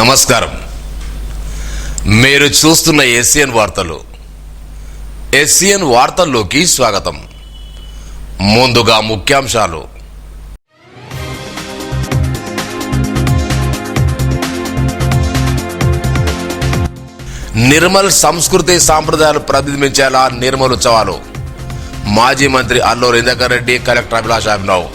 నమస్కారం. మీరు చూస్తున్న ఎస్సీఎన్ వార్తలు. ఎస్సీఎన్ వార్తల్లోకి స్వాగతం. ముందుగా ముఖ్యాంశాలు. నిర్మల్ సంస్కృతి సాంప్రదాయాలు ప్రతిబింబించేలా నిర్మల్ ఉత్సవాలు. మాజీ మంత్రి అల్లూరి ఇంద్రకరణ్ రెడ్డి, కలెక్టర్ అభిలాష్ అభినవ్.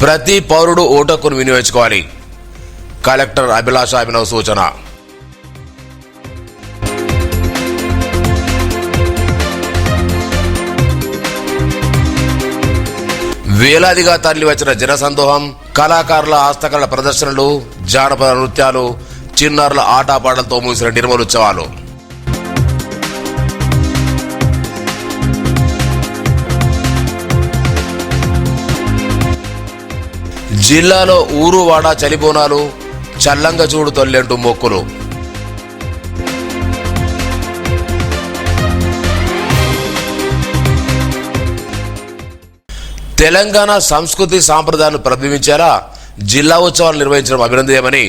ప్రతి పౌరుడు ఓటు హక్కును వినియోగించుకోవాలి. కలెక్టర్ అభిలాష్ అభినవ్ సూచన. వేలాదిగా తరలివచ్చిన జనసందోహం, కళాకారుల హస్తకళ ప్రదర్శనలు, జానపద నృత్యాలు, చిన్నారుల ఆటపాటలతో ముగిసిన నిర్మల్ ఉత్సవాలు. జిల్లాలో ఊరు వాడ చలిబోనాలు, చల్లంగా చూడు తొల్లెంటూ మొక్కులు. తెలంగాణ సంస్కృతి సాంప్రదాయాలను ప్రతిబింబించేలా జిల్లా ఉత్సవాలు నిర్వహించడం అభినందనీయమని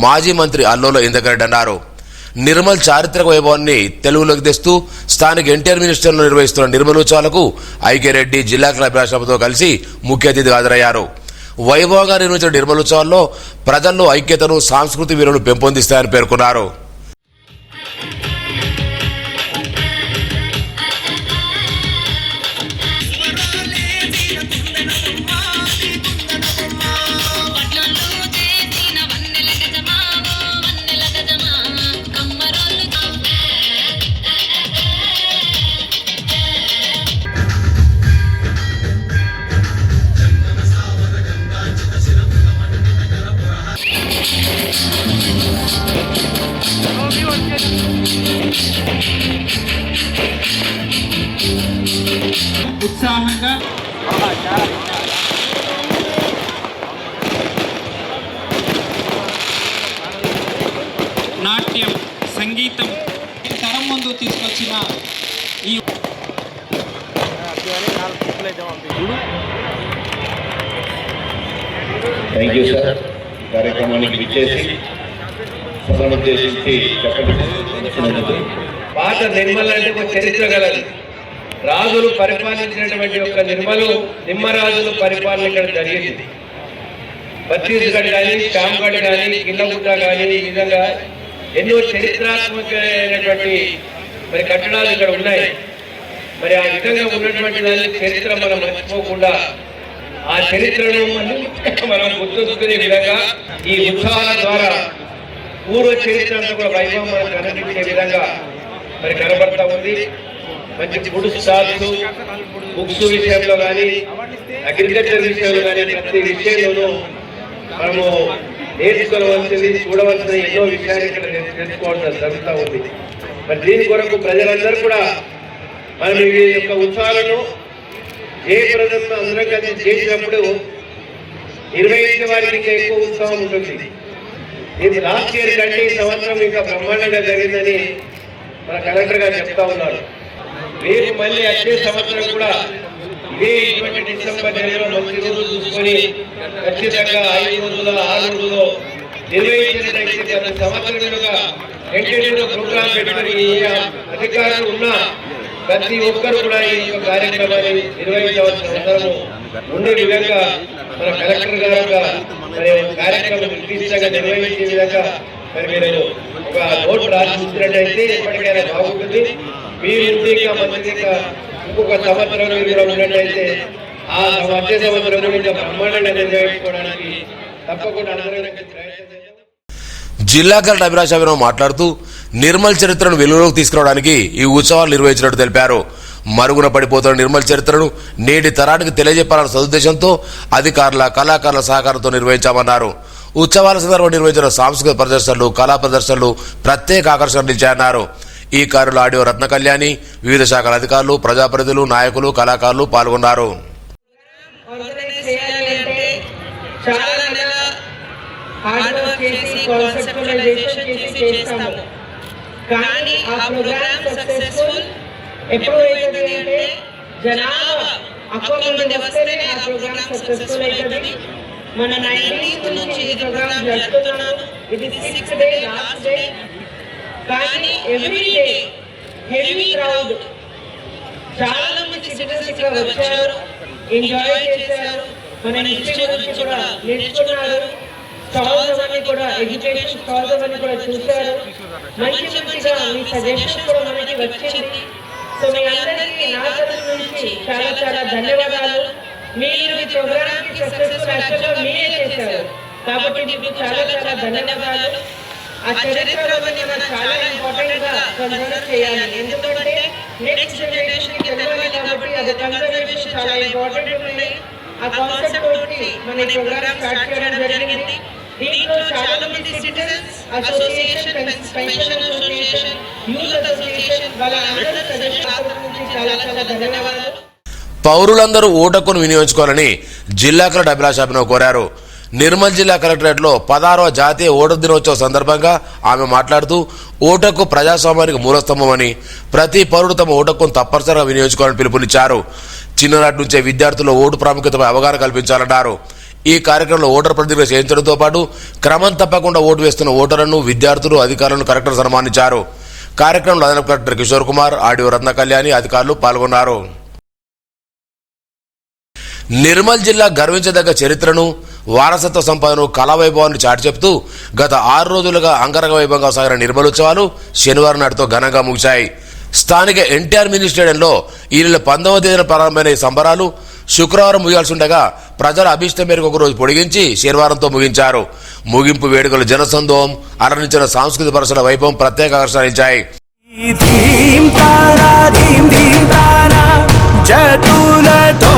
మాజీ మంత్రి అల్లూరి ఇంద్రకరణ్ రెడ్డి అన్నారు. నిర్మల్ చారిత్రక వైభవాన్ని తెలుగులోకి తెస్తూ స్థానిక ఎన్టీఆర్ మినిస్టర్లో నిర్వహిస్తున్న నిర్మల్ ఉత్సవాలకు ఐక్యరెడ్డి, జిల్లా కలెక్టర్ అభిలాష్తో కలిసి ముఖ్య అతిథిగా హాజరయ్యారు. వైభవంగా నిర్వహించిన నిర్మల్ ఉత్సవాల్లో ప్రజల్లో ఐక్యతను, సాంస్కృతిక విలువలు పెంపొందిస్తాయని పేర్కొన్నారు. ఉత్సాహంగా నాట్యం, సంగీతం తరం ముందు తీసుకొచ్చిన ఈ థ్యాంక్ యూ సార్. కార్యక్రమానికి విచ్చేసి సభను ఉద్దేశించి చెప్పండి. పాత నిర్మల్ అంటే ఒక చరిత్ర గలది. రాజులు పరిపాలించినటువంటి ఒక నిమ్మరాజులు పరిపాలన ఇక్కడ జరిగింది. ఛత్తీస్గఢ్ కానీ, శ్యామ్గఢ్ కానీ, కిల్లగుట్ట కానీ, ఈ విధంగా ఎన్నో చరిత్రాత్మకమైనటువంటి మరి కట్టడాలు ఇక్కడ ఉన్నాయి. మరి ఆ విధంగా ఉన్నటువంటి దాన్ని చరిత్ర మనం మర్చిపోకుండా ఆ చరిత్రను మనం గుర్తుంచుకునే విధంగా ఈ ఉత్సవాల ద్వారా పూర్వ చరిత్ర అంతా కూడా వైభవం మనం కనిపించే విధంగా మరి కనబడతా ఉంది. మంచి ఫుడ్ స్టాల్స్, బుక్స్ విషయంలో కానీ, అగ్రికల్చర్ విషయంలో కానీ, ప్రతి విషయంలోనూ మనము నేర్చుకోవలసింది, చూడవలసిన ఎన్నో విషయాలు ఇక్కడ తెలుసుకోవడం జరుగుతూ ఉంది. మరి దీని కొరకు ప్రజలందరూ కూడా మనం ఈ యొక్క ఉత్సవాలను జయప్రదంగా అందరం కలిసి చేసినప్పుడు నిర్వహించే వారికి ఇంకా ఎక్కువ ఉత్సాహం ఉంటుంది. ఇది లాస్ట్ ఇయర్ కంటే ఈ సంవత్సరం ఇంకా బ్రహ్మాండంగా జరిగిందని మన కలెక్టర్ గారు చెప్తా ఉన్నారు. రేపు మళ్ళీ వచ్చే సంవత్సరం కూడా ఇదే ఇటువంటి డిసెంబర్ నెలలో మంచి రోజులు చూసుకొని ఖచ్చితంగా 5 రోజుల 6 రోజుల్లో నిర్వహించినట్లయితే ప్రతి సంవత్సరంగా కంటిన్యూగా ప్రోగ్రాం పెట్టుకుని అధికారులు ఉన్న ప్రతి ఒక్కరు కూడా ఈ యొక్క కార్యక్రమాన్ని నిర్వహించవలసిన అవసరం ఉండే విధంగా మన కలెక్టర్ గారు మరి కార్యక్రమం నిర్దిష్టంగా నిర్వహించే విధంగా మరి మీరు ఒక నోట్ రాసి ఇచ్చినట్టయితే ఎప్పటికైనా బాగుంటుంది. మీరు ఇంకా మంచిగా ఇంకొక సంవత్సరం కూడా ఉన్నట్టయితే ఆ వచ్చే సంవత్సరం ఇంకా బ్రహ్మాండంగా నిర్వహించుకోవడానికి తప్పకుండా అందరూ జిల్లా కలెక్టర్ అభిలాష్ అభినవ్ మాట్లాడుతూ నిర్మల్ చరిత్రను వెలుగులోకి తీసుకురావడానికి ఈ ఉత్సవాలు నిర్వహించినట్టు తెలిపారు. మరుగున పడిపోతున్న నిర్మల్ చరిత్రను నేటి తరానికి తెలియజెప్పాలన్న సదుద్దేశంతో అధికారుల, కళాకారుల సహకారంతో నిర్వహించామన్నారు. ఉత్సవాల సందర్భంగా నిర్వహించిన సాంస్కృతిక ప్రదర్శనలు, కళా ప్రదర్శనలు ప్రత్యేక ఆకర్షణ నిలిచాయన్నారు. ఈ కార్యక్రమంలో ఆడియో రత్న కళ్యాణి, వివిధ శాఖల అధికారులు, ప్రజాప్రతినిధులు, నాయకులు, కళాకారులు పాల్గొన్నారు. కానీ ఆ ప్రోగ్రామ్ సక్సెస్ఫుల్ ఎప్పుడు అవుతుంది అంటే జనాభా అక్కడ నుండి వస్తేనే ఆ ప్రోగ్రామ్ సక్సెస్ఫుల్ అవుతుంది. మన 19th నుంచి ఈ ప్రోగ్రామ్ జరుపుతున్నాము. ఇది 6th డే లాస్ట్ డే. కానీ ఎవ్రీ డే హెవీ క్రౌడ్, చాలా మంది సిటిజన్స్ ఇక్కడ వచ్చారు, ఎంజాయ్ చేశారు, మన హిస్టరీ గురించి కూడా నేర్చుకున్నారు. స్టాల్స్ అవన్నీ కూడా, ఎడ్యుకేషన్ స్టాల్స్ అవన్నీ కూడా చూశారు. మంచిగా మీ సజెషన్స్ కూడా మనకి వచ్చింది. సో మీ అందరికీ నా తరఫు నుంచి చాలా చాలా ధన్యవాదాలు. మీరు ఈ ప్రోగ్రామ్ కి సక్సెస్ఫుల్ యాక్చువల్గా మీరే చేశారు కాబట్టి మీకు చాలా చాలా ధన్యవాదాలు. ఆ చరిత్రలోని మనం చాలా ఇంపార్టెంట్ గా కన్సర్వ్ చేయాలి. ఎందుకంటే నెక్స్ట్ జనరేషన్ కి తెలియాలి కాబట్టి అది కన్సర్వేషన్ చాలా ఇంపార్టెంట్ ఉంది. ఆ కాన్సెప్ట్ తోటి మన ఈ ప్రోగ్రామ్ స్టార్ట్ చేయడం జరిగింది. దీంట్లో చాలా మంది citizens association, pension association, youth association వాళ్ళ అందరూ సజెషన్ నుంచి చాలా చాలా ధన్యవాదాలు. పౌరులందరూ ఓటక్కును వినియోగించుకోవాలని జిల్లా కలెక్టర్ అభిలాష్ అభినవ్ కోరారు. నిర్మల్ జిల్లా కలెక్టరేట్లో 16వ జాతీయ ఓటర్ దినోత్సవ సందర్భంగా ఆమె మాట్లాడుతూ ఓటక్కు ప్రజాస్వామ్యానికి మూలస్తంభమని, ప్రతి పౌరుడు తమ ఓటక్కును తప్పనిసరిగా వినియోగించుకోవాలని పిలుపునిచ్చారు. చిన్ననాటి నుంచే విద్యార్థుల్లో ఓటు ప్రాముఖ్యతపై అవగాహన కల్పించాలన్నారు. ఈ కార్యక్రమంలో ఓటర్ ప్రతిజ్ఞ చేయించడంతో పాటు క్రమం తప్పకుండా ఓటు వేస్తున్న ఓటర్లను, విద్యార్థులు, అధికారులను కలెక్టర్ సన్మానించారు. కార్యక్రమంలో అదనపు కలెక్టర్ కిషోర్ కుమార్, ఆర్డీఓ రత్న కళ్యాణి, అధికారులు పాల్గొన్నారు. నిర్మల్ జిల్లా గర్వించదగ్గ చరిత్రను, వారసత్వ సంపదను, కళావైభవాన్ని చాటి చెప్తూ గత 6 రోజులుగా అంగరంగ వైభవంగా సాగిన నిర్మల్ ఉత్సవాలు శనివారం నాటితో ఘనంగా ముగిశాయి. స్థానిక ఎన్టీఆర్ మినీ స్టేడియంలో ఈ నెల 19వ తేదీన ప్రారంభమైన ఈ సంబరాలు శుక్రవారం ముగియాల్సి ఉండగా ప్రజల అభిష్టం మేరకు ఒక రోజు పొడిగించి శనివారంతో ముగించారు. ముగింపు వేడుకలు జనసందోహం అలరించిన సాంస్కృతిక పరిసర వైభవం ప్రత్యేక ఆకర్షించాయి. జతులతో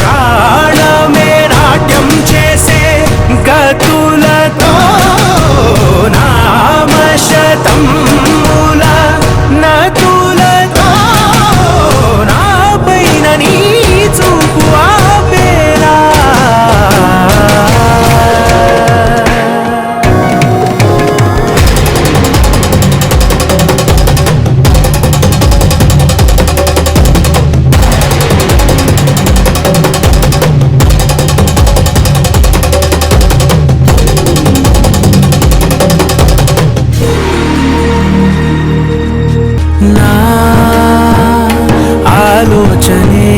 ప్రాణమే నాట్యం చేసే గతులతో నామశతం మూల నతులతో నా పైన నీ చూపు ఆపేలా ఆలోచనే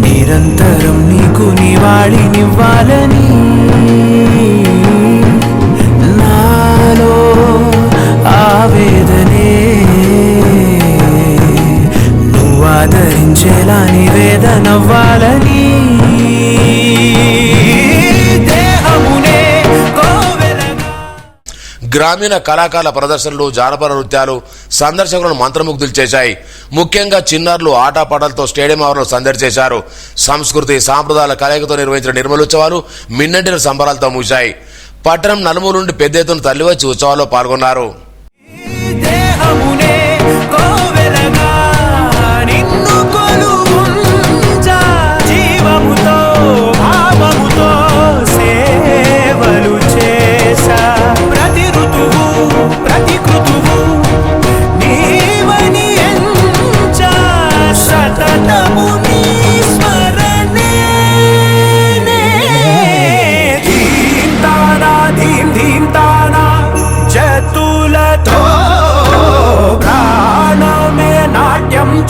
నిరంతరం నీకు నివాళినివ్వాలని నాలో ఆవేదనే నువ్వు ఆదరించేలా నివేదనవ్వాలని దేహమునే గ్రామీణ కళాకారుల ప్రదర్శనలు, జానపద నృత్యాలు సందర్శకులను మంత్రముగ్ధులు చేశాయి. ముఖ్యంగా చిన్నారులు ఆటపాటలతో స్టేడియం ఆవరణలో సందడి చేశారు. సంస్కృతి సాంప్రదాయాల కలయికతో నిర్వహించిన నిర్మల్ ఉత్సవాలు మిన్నంటిన సంబరాలతో ముగిశాయి. పట్టణం నలుమూల నుండి పెద్ద ఎత్తున తరలివచ్చి ఉత్సవాల్లో పాల్గొన్నారు.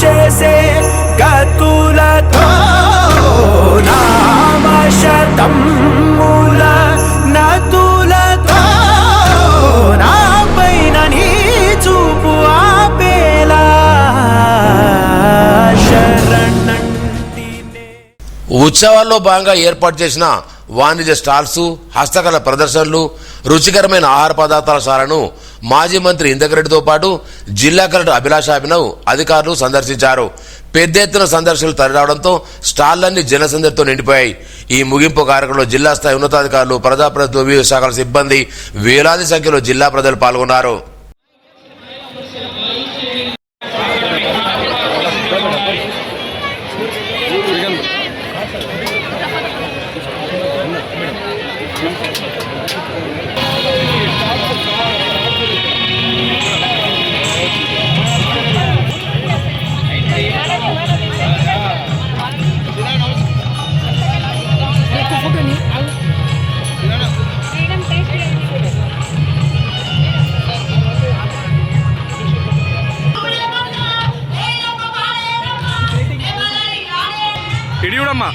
చేసే గతులతో నామశతం మూల నతులతో నా పైన నీ చూపు ఆపేలా శరణంటినే. ఉత్సవాల్లో భాగంగా ఏర్పాటు చేసిన వాణిజ్య స్టాల్స్, హస్తకళ ప్రదర్శనలు, రుచికరమైన ఆహార పదార్థాల శాలను మాజీ మంత్రి ఇందకరెడ్డితో పాటు జిల్లా కలెక్టర్ అభిలాష్ అభినవ్ అధికారులు సందర్శించారు. పెద్ద ఎత్తున సందర్శకులు తరలిరావడంతో స్టాళ్లన్నీ జనసందడితో నిండిపోయాయి. ఈ ముగింపు కార్యక్రమంలో జిల్లా స్థాయి ఉన్నతాధికారులు, ప్రజాప్రతినిధులు, వివిధ శాఖల సిబ్బంది, వేలాది సంఖ్యలో జిల్లా ప్రజలు పాల్గొన్నారు. ఇడియుడమ్మా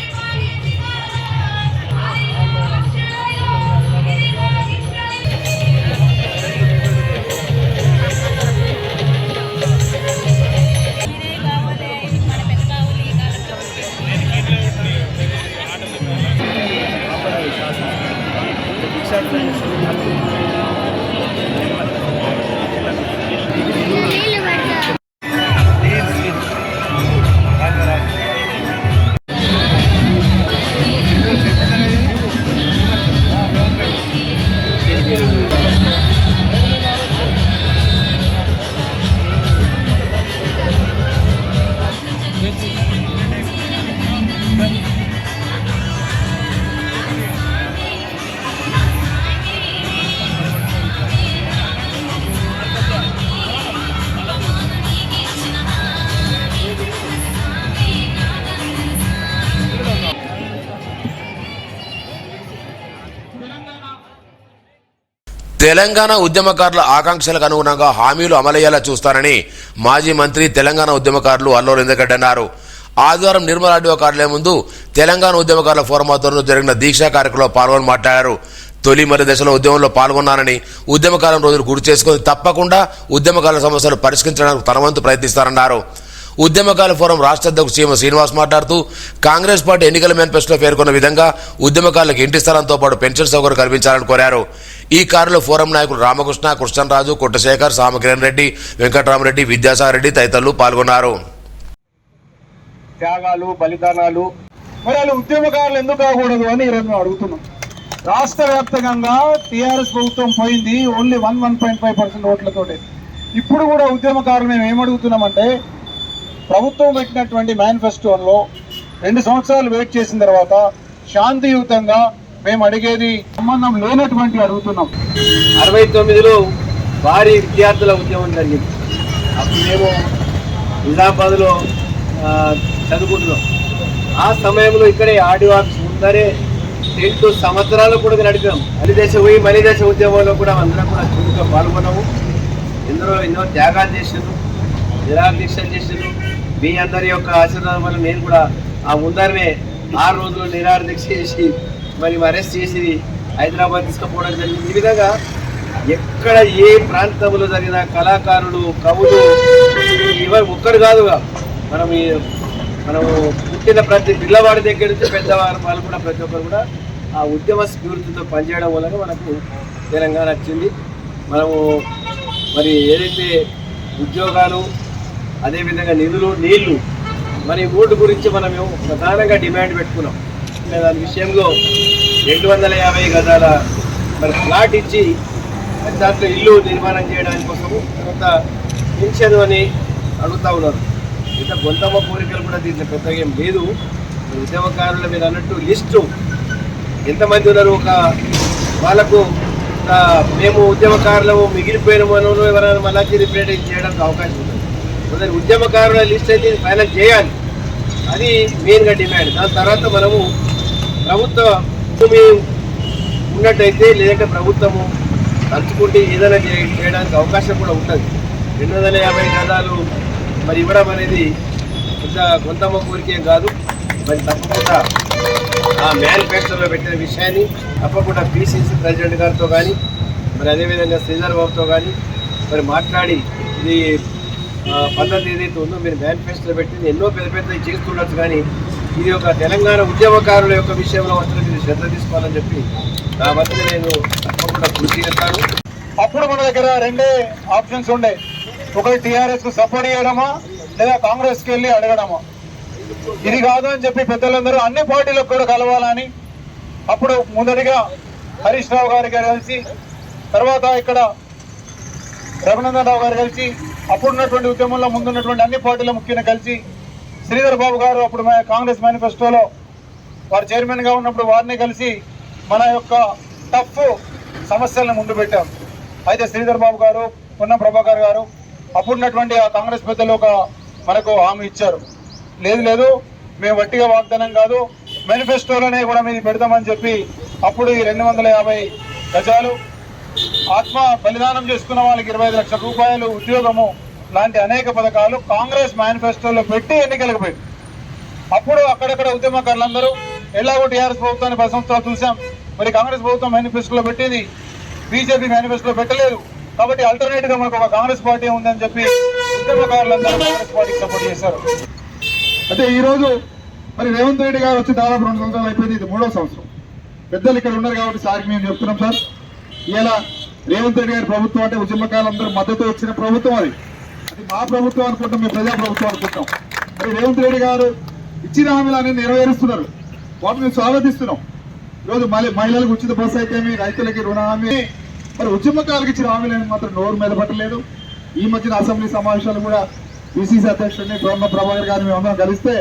తెలంగాణ ఉద్యమకారుల ఆకాంక్షలకు అనుగుణంగా హామీలు అమలయ్యేలా చూస్తానని మాజీ మంత్రి తెలంగాణ ఉద్యమకారులు అల్లూరి ఇంద్రగడ్డ అన్నారు. ఆదివారం నిర్మల్ ఆర్డీఓ కార్యాలయం ముందు తెలంగాణ ఉద్యమకారుల ఫోరం ఆధ్వర్యంలో జరిగిన దీక్షా కార్యక్రమంలో పాల్గొని మాట్లాడారు. తొలి మరి దశలో ఉద్యమంలో పాల్గొన్నానని ఉద్యమకాలం రోజులు గుర్తు చేసుకుని తప్పకుండా ఉద్యమకారుల సమస్యలు పరిష్కరించడానికి తన వంతు ప్రయత్నిస్తారన్నారు. ఉద్యమకాల ఫోరం రాష్ట్ర అధ్యక్షుడు సీఎం శ్రీనివాస్ మాట్లాడుతూ కాంగ్రెస్ పార్టీ ఎన్నికల మేనిఫెస్టోలో పేర్కొన్న విధంగా ఉద్యమకారులకు ఇంటి స్థలంతో పాటు పెన్షన్ సౌకర్యం కల్పించాలని కోరారు. ఈ కార్యలో ఫోరం నాయకులు రామకృష్ణ, కృష్ణరాజు, కొట్టశేఖర్, సామకిరణ్ రెడ్డి, వెంకటరామరెడ్డి, విద్యాసాగర్ రెడ్డి తదితరులు పాల్గొన్నారు. త్యాగాలు, బలిదానాలు మరి వాళ్ళు ఉద్యమకారులు ఎందుకు కాకూడదు అని ఈరోజు మేము అడుగుతున్నాం. రాష్ట్ర వ్యాప్తంగా టీఆర్ఎస్ ప్రభుత్వం పోయింది ఓన్లీ 1.5% ఓట్లతో. ఇప్పుడు కూడా ఉద్యమకారులు మేము ఏమడుగుతున్నామంటే ప్రభుత్వం పెట్టినటువంటి మేనిఫెస్టోలో 2 సంవత్సరాలు వెయిట్ చేసిన తర్వాత శాంతియుతంగా మేము అడిగేది సంబంధం లేనటువంటి అడుగుతున్నాం. 69లో భారీ విద్యార్థుల ఉద్యమం జరిగింది. అప్పుడు మేము నిజామాబాద్లో చదువుకుంటున్నాం. ఆ సమయంలో ఇక్కడే ఆర్డీఓ ఆఫీస్ ముందరే 2 సంవత్సరాలు కూడా నడిపాం. మలిదశ ఉద్యమంలో కూడా అందరం కూడా చురుగ్గా పాల్గొన్నాము. ఎన్నో త్యాగాలు చేసారు, నిరాదీక్షలు చేసారు. మీ అందరి యొక్క ఆశీర్వాదం వల్ల నేను కూడా ఆ ముందరనే 6 రోజులు నిరాదీక్ష చేసి మరి అరెస్ట్ చేసి హైదరాబాద్ తీసుకుపోవడం జరిగింది. ఈ విధంగా ఎక్కడ ఏ ప్రాంతంలో జరిగిన కళాకారులు, కవులు ఎవరు ఒక్కరు కాదుగా మనము పుట్టిన ప్రతి పిల్లవాడి దగ్గర నుంచి పెద్దవారు వాళ్ళు కూడా ప్రతి ఒక్కరు కూడా ఆ ఉద్యమ స్ఫూర్తితో పనిచేయడం వలన మనకు తెలంగాణ వచ్చింది. మనము మరి ఏదైతే ఉద్యోగాలు, అదేవిధంగా నిధులు, నీళ్లు, మరి 3 గురించి మనము ప్రధానంగా డిమాండ్ పెట్టుకున్నాం. దాని విషయంలో 250 గజాల మరి ప్లాట్ ఇచ్చి దాంట్లో ఇల్లు నిర్మాణం చేయడానికి కోసము కొంత పెన్షన్ అని అడుగుతూ ఉన్నారు. ఇంకా కొంతమ్మ కోరికలు కూడా దీంట్లో పెద్దగా ఏం లేదు. ఉద్యమకారుల మీద అన్నట్టు లిస్టు ఎంతమంది ఉన్నారు, ఒక వాళ్ళకు మేము ఉద్యమకారులము మిగిలిపోయిన ఎవరైనా మళ్ళీ రిప్రజెంట్ చేయడానికి అవకాశం ఉంటుంది. కొందరు ఉద్యమకారుల లిస్ట్ అయితే ఫైనల్ చేయాలి, అది మెయిన్గా డిమాండ్. దాని తర్వాత మనము ప్రభుత్వ భూమి ఉన్నట్టయితే లేదంటే ప్రభుత్వము తలుచుకుంటే ఏదైనా చేయడానికి అవకాశం కూడా ఉంటుంది. 250 గజాలు మరి ఇవ్వడం అనేది కొంతమ్మ కోరికేం కాదు. మరి తప్పకుండా ఆ మేనిఫెస్టోలో పెట్టిన విషయాన్ని తప్పకుండా పిసిసి ప్రెసిడెంట్ గారితో కానీ మరి అదేవిధంగా శ్రీధర్ బాబుతో కానీ మరి మాట్లాడి ఇది పద్ధతి ఏదైతే ఉందో మీరు మేనిఫెస్టోలో పెట్టింది ఎన్నో పెద్ద చేస్తుండొచ్చు, కానీ ఇది ఒక తెలంగాణ ఉద్యమకారుల యొక్క విషయంలో మాత్రం మీరు శ్రద్ధ తీసుకోవాలని చెప్పి నా వద్ద నేను తప్పకుండా కృషి చేస్తాను. అప్పుడు మన దగ్గర 2 ఆప్షన్స్ ఉండే, ఒకటి టీఆర్ఎస్ కు సపోర్ట్ చేయడమా లేదా కాంగ్రెస్కి వెళ్ళి అడగడమా. ఇది కాదు అని చెప్పి పెద్దలందరూ అన్ని పార్టీలకు కూడా కలవాలని అప్పుడు మొదటిగా హరీష్ రావు గారు కలిసి, తర్వాత ఇక్కడ రఘునందన్ రావు గారు కలిసి, అప్పుడున్నటువంటి ఉద్యమంలో ముందున్నటువంటి అన్ని పార్టీల ముఖ్యంగా కలిసి శ్రీధర్ బాబు గారు అప్పుడు కాంగ్రెస్ మేనిఫెస్టోలో వారు చైర్మన్గా ఉన్నప్పుడు వారిని కలిసి మన యొక్క టఫ్ సమస్యలను ముందు పెట్టాం. అయితే శ్రీధర్ బాబు గారు, పొన్నం ప్రభాకర్ గారు అప్పుడున్నటువంటి ఆ కాంగ్రెస్ పెద్దలు మనకు హామీ ఇచ్చారు. లేదు మేము వట్టిగా వాగ్దానం కాదు, మేనిఫెస్టోలోనే కూడా మీరు పెడతామని చెప్పి అప్పుడు ఈ 250 గజాలు, ఆత్మ బలిదానం చేసుకున్న వాళ్ళకి 25 లక్షల రూపాయలు ఉద్యోగము లాంటి అనేక పథకాలు కాంగ్రెస్ మేనిఫెస్టోలో పెట్టి ఎన్నికలకు పెట్టి అప్పుడు అక్కడక్కడ ఉద్యమకారులందరూ ఎలాగో టీఆర్ఎస్ ప్రభుత్వాన్ని 10 సంవత్సరాలు చూసాం, మరి కాంగ్రెస్ ప్రభుత్వం మేనిఫెస్టోలో పెట్టింది, బీజేపీ మేనిఫెస్టోలో పెట్టలేదు, కాబట్టి ఆల్టర్నేటివ్ గా మనకు ఒక కాంగ్రెస్ పార్టీ ఉందని చెప్పి ఉద్యమకారులందరూ కాంగ్రెస్ పార్టీకి సపోర్ట్ చేశారు. అయితే ఈ రోజు మరి రేవంత్ రెడ్డి గారు వచ్చి దాదాపు 2 సంవత్సరాలు అయిపోయింది, ఇది 3వ సంవత్సరం. పెద్దలు ఇక్కడ ఉన్నారు కాబట్టి సార్కి మేము చెప్తున్నాం సార్, ఇలా రేవంత్ రెడ్డి గారి ప్రభుత్వం అంటే ఉద్యమకారులందరూ మద్దతు వచ్చిన ప్రభుత్వం, అది మా ప్రభుత్వం అనుకుంటాం, మేము ప్రజా ప్రభుత్వం అనుకుంటాం. మరి రేవంత్ రెడ్డి గారు ఇచ్చిన హామీలన్నీ నెరవేరుస్తున్నారు, వాటిని స్వాగతిస్తున్నాం. ఈరోజు మహిళలకు ఉచిత బస్సు అయితే, రైతులకి రుణహామీ, మరి ఉద్యమకారులకు ఇచ్చిన హామీలను మాత్రం నోరు మీద పట్టలేదు. ఈ మధ్యన అసెంబ్లీ సమావేశాలు కూడా పిసిసి అధ్యక్షుడిని బ్రహ్మ ప్రభాకర్ గారిని మేమందరం కలిస్తే,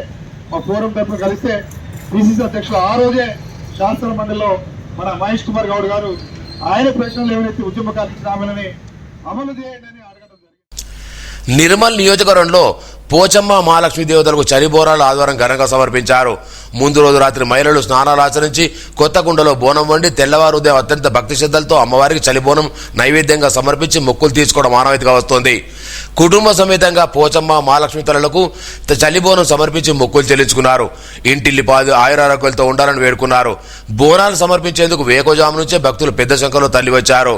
మా ఫోరం తరఫున కలిస్తే పిసిసి అధ్యక్షులు ఆ రోజే శాస్త్ర మండలిలో మన మహేష్ కుమార్ గౌడ్ గారు ఆయన ప్రశ్నలు ఏవైతే ఉద్యమకారులకు ఇచ్చిన హామీలని అమలు చేయండి అని అడగడం జరిగింది. నిర్మల్ నియోజకవర్గంలో పోచమ్మ మహాలక్ష్మి దేవతలకు చలిబోరాలు ఆదివారం ఘనంగా సమర్పించారు. ముందు రోజు రాత్రి మహిళలు స్నానాలు ఆచరించి కొత్త కుండలో బోనం వండి తెల్లవారు ఉదయం అత్యంత భక్తి శ్రద్ధలతో అమ్మవారికి చలిబోనం నైవేద్యంగా సమర్పించి మొక్కులు తీసుకోవడం ఆనవాయితీగా వస్తోంది. కుటుంబ సమేతంగా పోచమ్మ మహాలక్ష్మి తల్లులకు చలిబోనం సమర్పించి మొక్కులు చెల్లించుకున్నారు. ఇంటిల్లిపాది ఆయురారోగ్యాలతో ఉండాలని వేడుకున్నారు. బోనాలు సమర్పించేందుకు వేకోజాము నుంచే భక్తులు పెద్ద సంఖ్యలో తరలి వచ్చారు.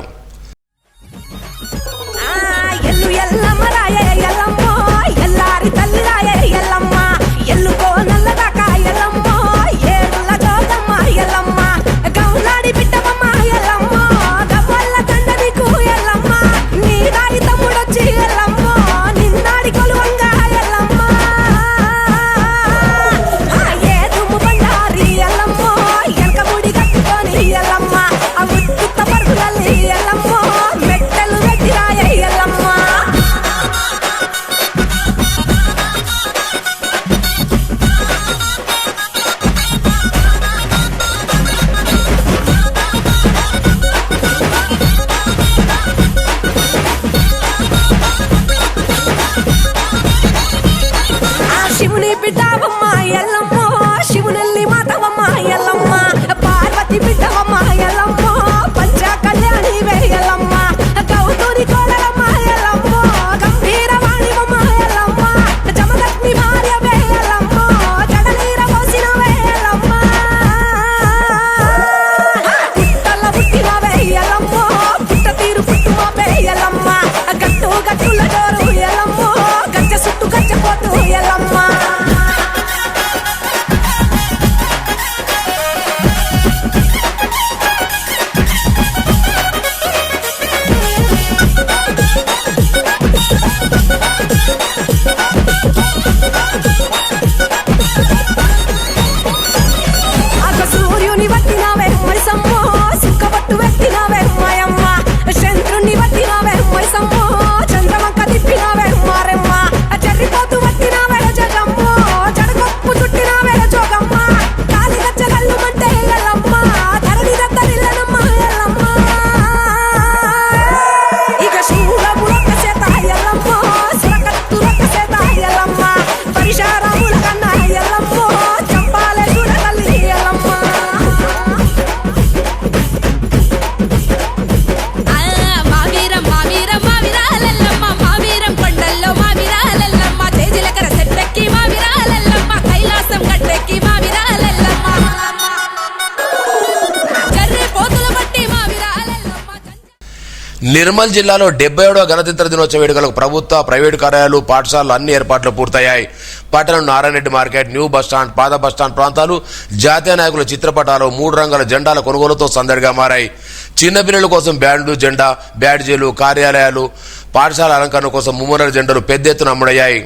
నిర్మల్ జిల్లాలో 77వ గణతంత్ర దినోత్సవ వేడుకలకు ప్రభుత్వ ప్రైవేటు కార్యాలయాలు పాఠశాలలు అన్ని ఏర్పాట్లు పూర్తయ్యాయి. పట్టణం నారాయణరెడ్డి మార్కెట్, న్యూ బస్టాండ్, పాత బస్టాండ్ ప్రాంతాలు జాతీయ నాయకుల చిత్రపటాలు 3 రంగుల జెండాల కొనుగోలుతో సందడిగా మారాయి. చిన్నపిల్లల కోసం బ్యాండ్లు, జెండా బ్యాడ్జీలు, కార్యాలయాలు, పాఠశాల అలంకరణ కోసం ముమ్మర జెండాలు పెద్ద ఎత్తున అమ్ముడయ్యాయి.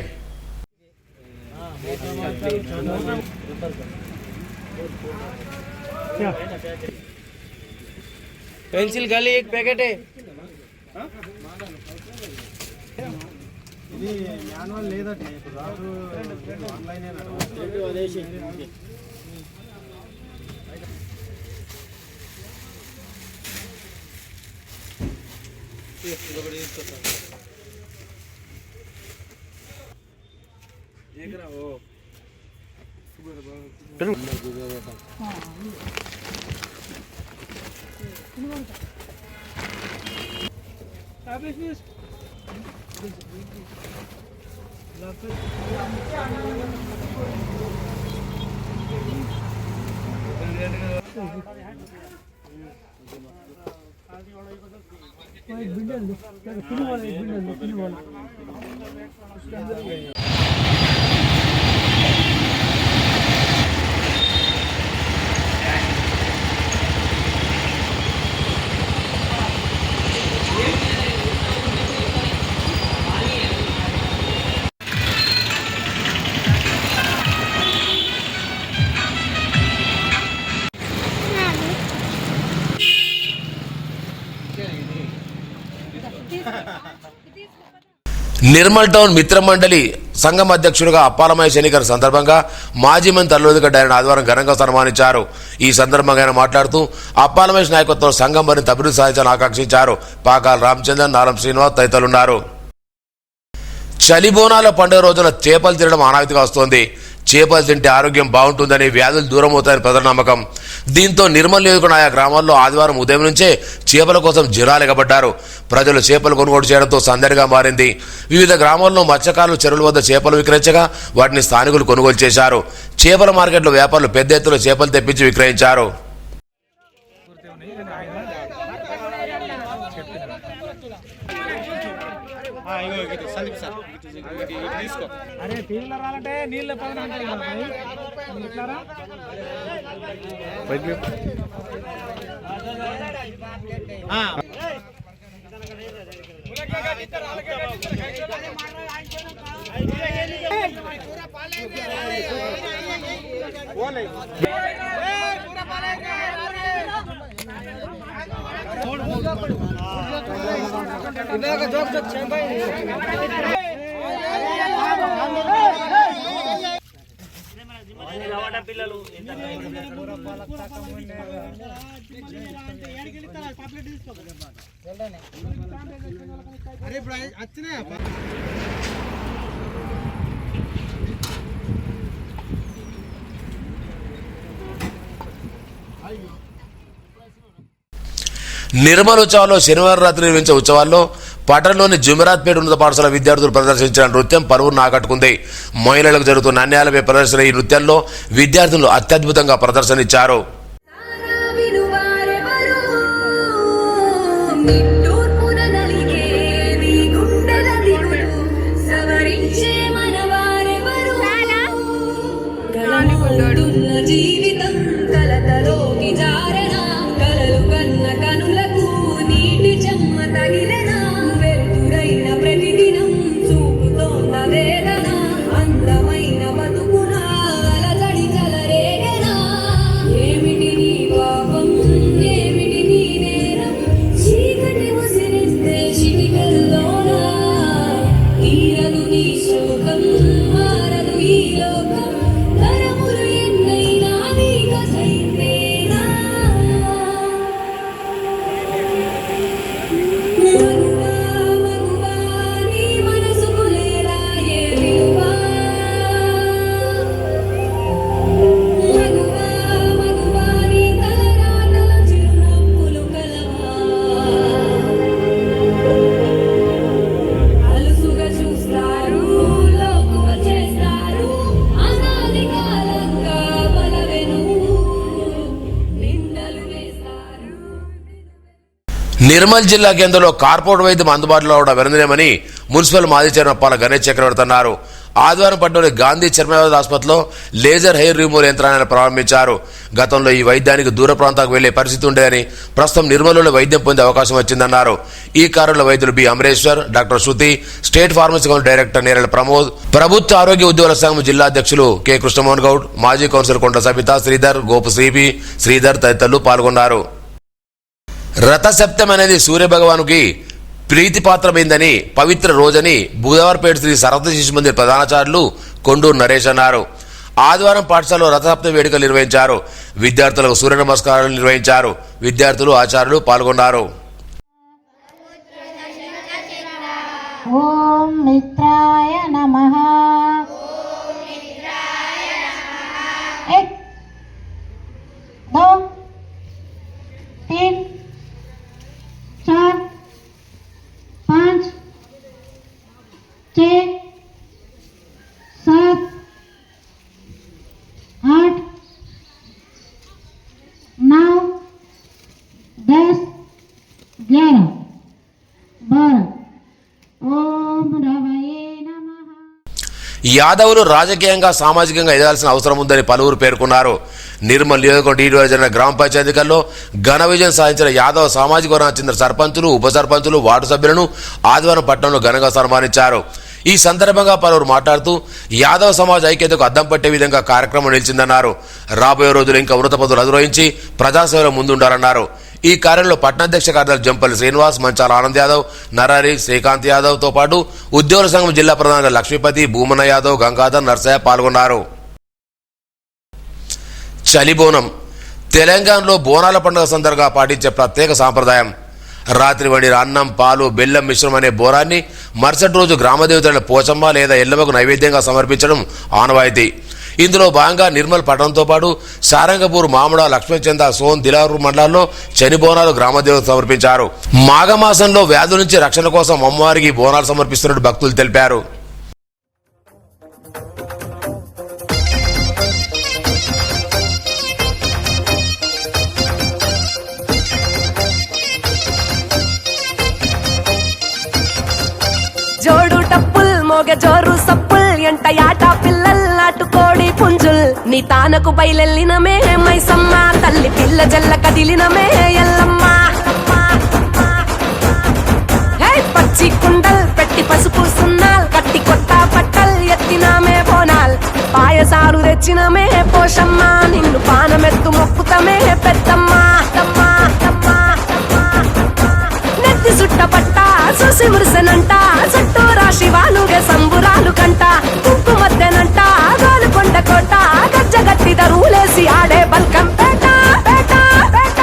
पेंसिल खाली एक पैकेट है. ఇది మాన్యువల్ లేదంటే ఇప్పుడు రాదు ఆన్లైన్ నిర్మల్ టౌన్ మిత్ర మండలి సంఘం అధ్యక్షుడిగా అప్పాలమయ్య శనికర్ సందర్భంగా మాజీ మంత్రి అల్లుదిగడ్డ ఆయన ఆదివారం ఘనంగా సన్మానించారు. ఈ సందర్భంగా ఆయన మాట్లాడుతూ అప్పాలమయ్య నాయకత్వంలో సంఘం మరింత అభివృద్ధి సాధించాలని ఆకాంక్షించారు. పాకాల రామచంద్రన్, నాలం శ్రీనివాస్ తదితరులున్నారు. చలిబోనాల పండుగ రోజున చేపలు తినడం ఆనవాయితీగా వస్తోంది. చేపలు తింటే ఆరోగ్యం బాగుంటుందని, వ్యాధులు దూరం అవుతాయని ప్రజల నమ్మకం. దీంతో నిర్మల్ నియోజకవర్గం ఆయా గ్రామాల్లో ఆదివారం ఉదయం నుంచే చేపల కోసం జిరాలు ఎగబడ్డారు. ప్రజలు చేపలు కొనుగోలు చేయడంతో సందడిగా మారింది. వివిధ గ్రామాల్లో మత్స్యకారులు చెరువుల వద్ద చేపలు విక్రయించగా వాటిని స్థానికులు కొనుగోలు చేశారు. చేపల మార్కెట్లో వ్యాపారులు పెద్ద ఎత్తున చేపలు తెప్పించి విక్రయించారు. అరే టీవీలో రాలంటే నీళ్ళ పైన పిల్లలు నిర్మల్ ఉత్సవాల్లో శనివారం రాత్రి నిర్వహించే ఉత్సవాల్లో పట్టణంలోని జుమెరాత్పేట ఉన్నత పాఠశాల విద్యార్థులు ప్రదర్శించిన నృత్యం పలువురు ఆకట్టుకుంది. మహిళలకు జరుగుతున్న అన్యాయాలపై ప్రదర్శన ఈ నృత్యంలో విద్యార్థులు అత్యద్భుతంగా ప్రదర్శనిచ్చారు. నిర్మల్ జిల్లా కేంద్రంలో కార్పొరేట్ వైద్యం అందుబాటులో కూడా వెనుదిలేమని మున్సిపల్ మాజీ చైర్మన్ అప్పాల గణేష్ చక్రవర్తి అన్నారు. ఆదివారం పట్టణంలోని గాంధీ చర్మవ్యాధి ఆసుపత్రిలో లేజర్ హెయిర్ రిమూవల్ యంత్రాన్ని ప్రారంభించారు. గతంలో ఈ వైద్యానికి దూర ప్రాంతాలకు వెళ్లే పరిస్థితి ఉండేదని ప్రస్తుతం నిర్మల్లో వైద్యం పొందే అవకాశం వచ్చిందన్నారు. ఈ కారులో వైద్యులు B Amareshwar, doctor Shruti, state pharmacy council director Nerella Pramod, ప్రభుత్వ ఆరోగ్య ఉద్యోగుల సంఘం జిల్లా అధ్యక్షులు కె కృష్ణమోహన్ గౌడ్, మాజీ కౌన్సిలర్ కొండ సబిత, శ్రీధర్, గోపు శ్రీపి, శ్రీధర్ తదితరులు పాల్గొన్నారు. రథసప్తమి అనేది సూర్యభగవానుకి ప్రీతిపాత్రమైందని పవిత్ర రోజని బుధవారపేట శ్రీ సరస్వతి శిశు మందిర్ ప్రధానాచార్యులు కొండూరు నరేష్ అన్నారు. ఆదివారం పాఠశాలలో రథసప్తమి వేడుకలు నిర్వహించారు. విద్యార్థులకు సూర్య నమస్కారాలు నిర్వహించారు. విద్యార్థులు, ఆచార్యులు పాల్గొన్నారు. ఓం మిత్రాయ నమః. एक दो तीन चार पाँच छः सात आठ యాదవులు రాజకీయంగా సామాజికంగా ఎదగాల్సిన అవసరం ఉందని పలువురు పేర్కొన్నారు. నిర్మల్ నియోజకవర్గం టీడీపీ జరిగిన గ్రామ పంచాయతీ ఎన్నికల్లో ఘన విజయం సాధించిన యాదవ సామాజిక వర్గానికి చెందిన సర్పంచులు, ఉప సర్పంచులు, వార్డు సభ్యులను ఆదివారం పట్టణంలో ఘనంగా సన్మానించారు. ఈ సందర్భంగా పలువురు మాట్లాడుతూ యాదవ సమాజ ఐక్యతకు అద్దం పట్టే విధంగా కార్యక్రమం నిలిచిందన్నారు. రాబోయే రోజులు ఇంకా ఉన్నత పదవులు అధిరోహించి ప్రజాసేవలో ముందుండాలన్నారు. ఈ కార్యంలో పట్టణాధ్యక్ష కార్యదర్శి జంపల్లి శ్రీనివాస్, మంచాల ఆనంద్ యాదవ్, నరారి, శ్రీకాంత్ యాదవ్ తో పాటు ఉద్యోగుల సంఘం జిల్లా ప్రధాన లక్ష్మీపతి, భూమన్న యాదవ్, గంగాధర్, నర్సయ్య పాల్గొన్నారు. చలిబోనం తెలంగాణలో బోనాల పండుగ సందర్భంగా పాటించే ప్రత్యేక సాంప్రదాయం. రాత్రి వండిన అన్నం, పాలు, బెల్లం మిశ్రమం అనే బోరాన్ని మరుసటి రోజు గ్రామదేవతల పోచమ్మ లేదా ఎల్లమ్మకు నైవేద్యంగా సమర్పించడం ఆనవాయితీ. ఇందులో భాగంగా నిర్మల్ పట్టణంతో పాటు సారంగపూర్, మామిడ, లక్ష్మీచంద, సోన్, దిలారూర్ మండలాల్లో చని బోనాలు గ్రామదేవత సమర్పించారు. మాఘమాసంలో వ్యాధుల నుంచి రక్షణ కోసం అమ్మవారికి బోనాలు సమర్పిస్తున్నట్టు భక్తులు తెలిపారు. జోడు టప్పుల్ మోగ జోరు సప్పుల్ ఎంట యాట పిల్లల్ నాటుకోడి పుంజుల్ నీ తానకు బయలెల్లినమే మైసమ్మ తల్లి పిల్ల జల్ల కదిలినమే ఎల్లమ్మ. పచ్చి కుండల్ పెట్టి పసుపు సున్నాల్ కట్టి కొత్త పట్టల్ ఎత్తినామే బోనాల్ పాయసాలు తెచ్చినమే పోషమ్మ నిన్ను పానమెత్తు మొక్కుతమే పెద్దమ్మ. నెత్తి సుట్టపట్ట చూసి మురిసెనంట చుట్టూ రాశి వాలుగే సంబురాలు కంట కుంకుమత్తెనంట గోలుకొండ కోట గజ్జగట్టి దరువులేసి ఆడే బల్కం పేట పేట పేట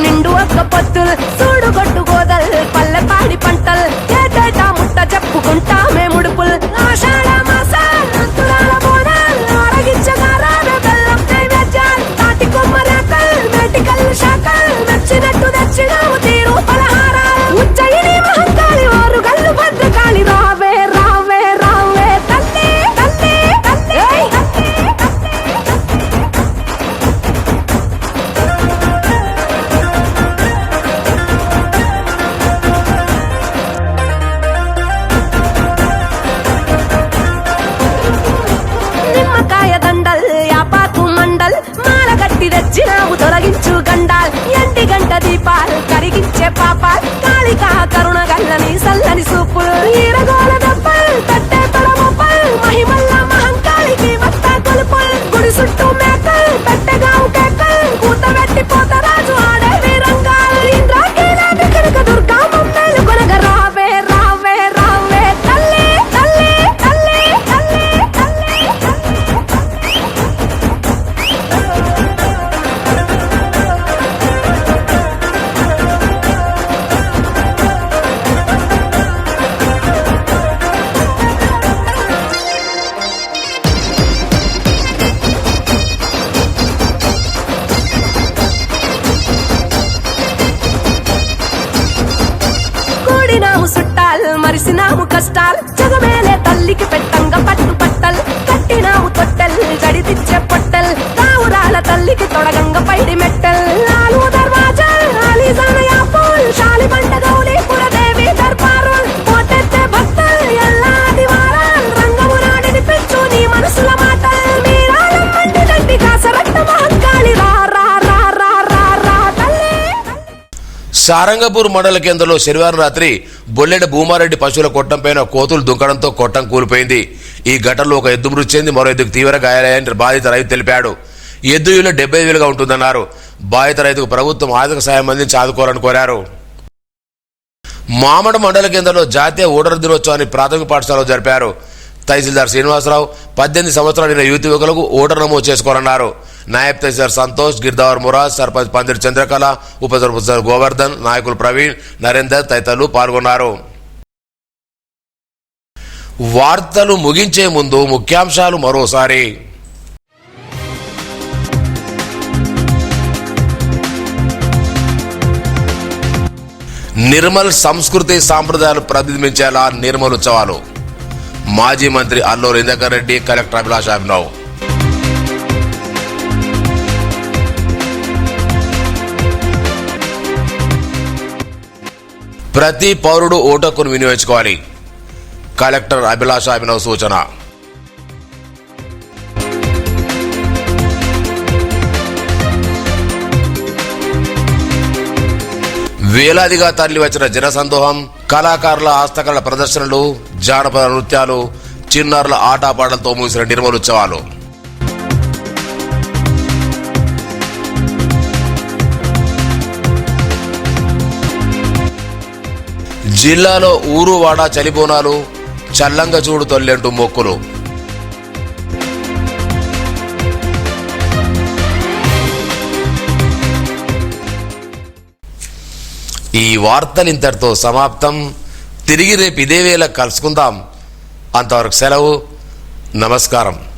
నిండు ఒక్క పొత్తులు చూడు గొడ్డు గోదల్ పల్లె పాడి పంటల్ ఏటేటా ముట్ట చెప్పుకుంటా మేముడుపుల్ ఆషాఢ మాసాల బోనాల్ ఆరగించగారాన బెల్లం నైవేద్యాల్ తాటి కొమ్మరేకల్ మేటికల్ శాఖల్ నచ్చినట్టు తెచ్చినాము తీరు పలహారాలు ఉజ్జయిని మహంకాళి వారు గల్లు భద్రకాళి రావే రావే రావే తల్లి తల్లి తల్లి నిమ్మకాయ దండల్ యాపాకు మండల్ మాల గట్టి తెచ్చినాము తొలగించు గండాల్ ఎండి గంట దీపాల్ కరిగించే పాపాల్ కాళికా కరుణ గల్లని సల్లని సూపుల్ ఈరగోల దప్పల్ తట్టే తొడమొప్పల్ మహిమల్ల మహంకాళికి వత్త కొలుపుల్ గుడి చుట్టూ మేకల్ పెట్టెగావు కేకల్ కూతబెట్టి పోతరాజు ఆడే వీరంగాల్ ఇంద్రాకీలాది కనక దుర్గా మమ్మేలు కొనగ రావే రావే రావే తల్లి తల్లి తల్లి తల్లి తల్లి కూడినాము సుట్టాల్ మరిసినాము కష్టాల్ జగమేలే తల్లికి పెట్టంగ పట్టు పట్టల్ కట్టినాము తొట్టెల్ జడితిచ్చే పొట్టెల్ కావురాల తల్లికి తొడగంగ పైడి మెట్టెల్ నాలు దర్వాజల్ ఆలీజాన యాపూల్ శాలి బండ గౌలి పురదేవి దర్బారుల్ పోటెత్తే భక్తల్ ఎల్లాది వారాల్ రంగము నాడిని పెంచు నీ మనసుల మాటల్ మీరాలం మండి దండి కాసరట్ట మహంకాళి రా రా రా రా రా రా తల్లి. సారంగపూర్ మండల కేంద్రంలో శనివారం రాత్రి బొల్లెడ భూమారెడ్డి పశువుల కొట్టం పైన కోతులు దుంకడంతో కొట్టం కూలిపోయింది. ఈ ఘటనలో ఒక ఎద్దు మృతి చెంది మరో ఎద్దుకు తీవ్ర గాయాలయ్యాయని బాధిత రైతు తెలిపాడు. ఎద్దు విలువ 75,000గా ఉంటుందన్నారు. బాధిత రైతుకు ప్రభుత్వం ఆర్థిక సాయం అందించి ఆదుకోవాలని కోరారు. మామడ మండల కేంద్రంలో జాతీయ ఓటరు దినోత్సవాన్ని ప్రాథమిక పాఠశాలలో జరిపారు. తహసీల్దార్ శ్రీనివాసరావు 18 సంవత్సరాల యువతి యువకులకు ఓటర్ నమోదు చేసుకోవాలన్నారు. నాయబ్ తహసీల్దార్ సంతోష్, గిర్దావర్ మురాజ్, సర్పంచ్ పందిరి చంద్రకళ, ఉప సర్పంచ్ గోవర్ధన్, నాయకులు ప్రవీణ్, నరేందర్ తదితరులు పాల్గొన్నారు. వార్తలు ముగించే ముందు ముఖ్యాంశాలు మరోసారి. నిర్మల్ సంస్కృతి సాంప్రదాయాలు ప్రతిబింబించేలా నిర్మల్ ఉత్సవాలు. మాజీ మంత్రి అల్లూరి ఇందకర్ రెడ్డి, కలెక్టర్ అభిలాష్ అభినవ్. ప్రతి పౌరుడు ఓటు హక్కును వినియోగించుకోవాలి. కలెక్టర్ అభిలాష్ అభినవ్ సూచన. వేలాదిగా తరలి వచ్చిన జనసందోహం, కళాకారుల హస్తకళ ప్రదర్శనలు, జానపద నృత్యాలు, చిన్నారుల ఆటపాటలతో ముగిసిన నిర్మల్ ఉత్సవాలు. జిల్లాలో ఊరువాడ చలిబోనాలు, చల్లంగా చూడు తొల్లెంటూ మొక్కులు. ఈ వార్తలు ఇంతటితో సమాప్తం. తిరిగి రేపు ఇదే వేళ కలుసుకుందాం. అంతవరకు సెలవు. నమస్కారం.